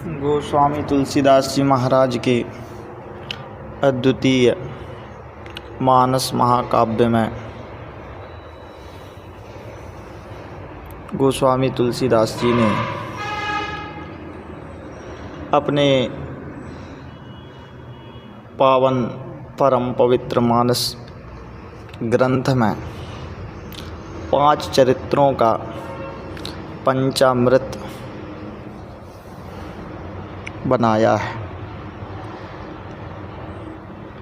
गोस्वामी तुलसीदास जी महाराज के अद्वितीय मानस महाकाव्य में गोस्वामी तुलसीदास जी ने अपने पावन परम पवित्र मानस ग्रंथ में 5 चरित्रों का पंचामृत बनाया है।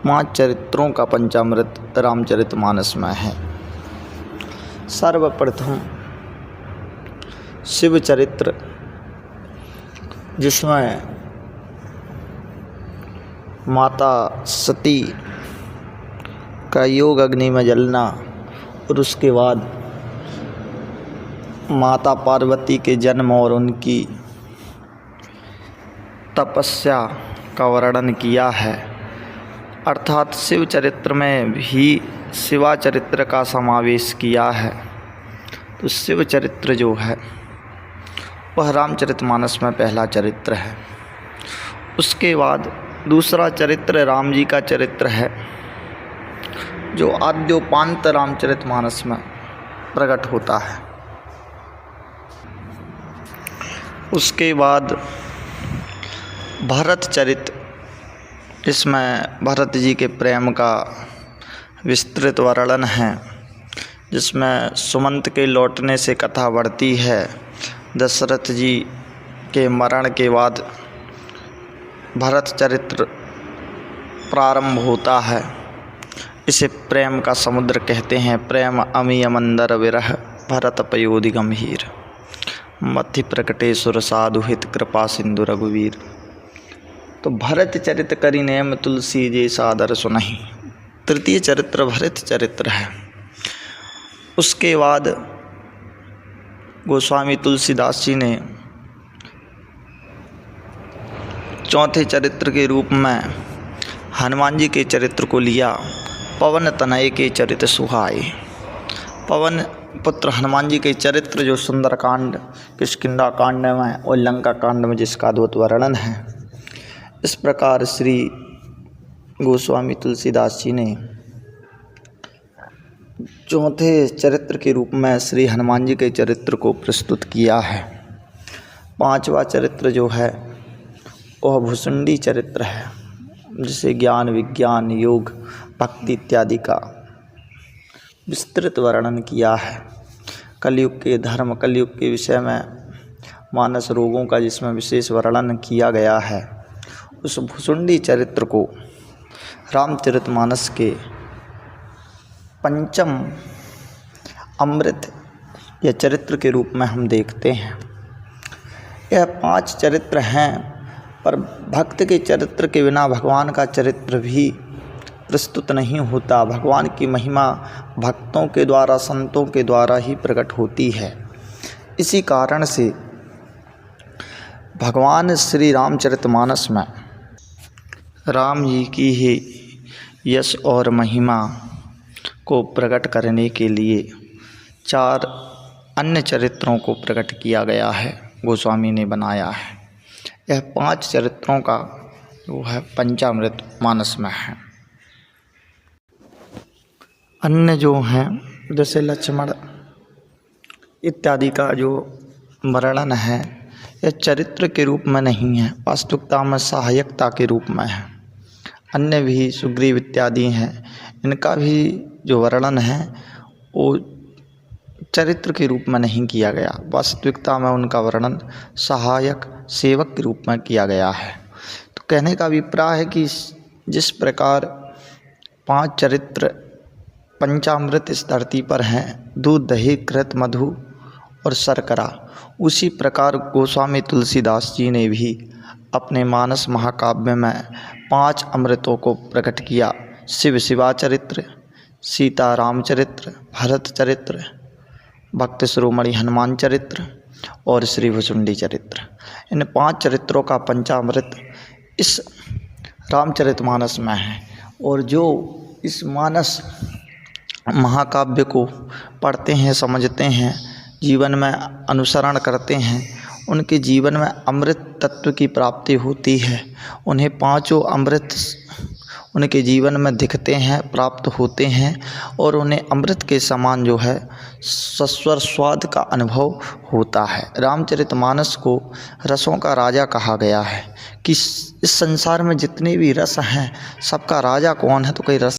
5 चरित्रों का पंचामृत रामचरितमानस में है। सर्वप्रथम शिव चरित्र, जिसमें माता सती का योग अग्नि में जलना और उसके बाद माता पार्वती के जन्म और उनकी तपस्या का वर्णन किया है। अर्थात शिव चरित्र में भी शिवा चरित्र का समावेश किया है। तो शिव चरित्र जो है वह रामचरितमानस में पहला चरित्र है। उसके बाद दूसरा चरित्र राम जी का चरित्र है, जो आद्योपांत रामचरितमानस में प्रकट होता है। उसके बाद भरत चरित्र, इसमें भरत जी के प्रेम का विस्तृत वर्णन है, जिसमें सुमंत के लौटने से कथा बढ़ती है। दशरथ जी के मरण के बाद भरत चरित्र प्रारंभ होता है। इसे प्रेम का समुद्र कहते हैं। प्रेम अमिय मंदर विरह भरत पयोधि गंभीर, मथि प्रकटे सुर साधु हित कृपा सिंधु रघुवीर। तो भरत चरित करि नेम तुलसी जे सादर सुनहि, तृतीय चरित्र भरत चरित्र है। उसके बाद गोस्वामी तुलसीदास जी ने चौथे चरित्र के रूप में हनुमान जी के चरित्र को लिया। पवन तनय के चरित्र सुहाए। पवन पुत्र हनुमान जी के चरित्र जो सुंदरकांड, किष्किंधा कांड में और लंका कांड में जिसका अद्भुत वर्णन है। इस प्रकार श्री गोस्वामी तुलसीदास जी ने चौथे चरित्र के रूप में श्री हनुमान जी के चरित्र को प्रस्तुत किया है। 5वां चरित्र जो है वह भुसुंडी चरित्र है, जिसे ज्ञान विज्ञान योग भक्ति इत्यादि का विस्तृत वर्णन किया है। कलयुग के धर्म, कलयुग के विषय में मानस रोगों का जिसमें विशेष वर्णन किया गया है। उस भुसुंडी चरित्र को रामचरितमानस के पंचम अमृत या चरित्र के रूप में हम देखते हैं। यह 5 चरित्र हैं, पर भक्त के चरित्र के बिना भगवान का चरित्र भी प्रस्तुत नहीं होता। भगवान की महिमा भक्तों के द्वारा, संतों के द्वारा ही प्रकट होती है। इसी कारण से भगवान श्री रामचरितमानस में राम जी की ही यश और महिमा को प्रकट करने के लिए 4 अन्य चरित्रों को प्रकट किया गया है, गोस्वामी ने बनाया है। यह 5 चरित्रों का जो है पंचामृत मानस में है। अन्य जो हैं जैसे लक्ष्मण इत्यादि का जो वर्णन है, यह चरित्र के रूप में नहीं है, वास्तविकता में सहायकता के रूप में है। अन्य भी सुग्रीव इत्यादि हैं, इनका भी जो वर्णन है वो चरित्र के रूप में नहीं किया गया। वास्तविकता में उनका वर्णन सहायक सेवक के रूप में किया गया है। तो कहने का अभिप्राय है कि जिस प्रकार 5 चरित्र पंचामृत इस धरती पर हैं, दूध दही घृत मधु और शर्करा, उसी प्रकार गोस्वामी तुलसीदास जी ने भी अपने मानस महाकाव्य में 5 अमृतों को प्रकट किया। शिव शिवा चरित्र, सीता राम चरित्र, भरत चरित्र, भक्त शिरोमणि हनुमान चरित्र और श्री भुसुंडी चरित्र। इन 5 चरित्रों का पंचामृत इस रामचरितमानस में है। और जो इस मानस महाकाव्य को पढ़ते हैं, समझते हैं, जीवन में अनुसरण करते हैं, उनके जीवन में अमृत तत्व की प्राप्ति होती है, उन्हें पांचों अमृत उनके जीवन में दिखते हैं, प्राप्त होते हैं और उन्हें अमृत के समान जो है सस्वर स्वाद का अनुभव होता है। रामचरितमानस को रसों का राजा कहा गया है कि इस संसार में जितने भी रस हैं सबका राजा कौन है, तो कोई रस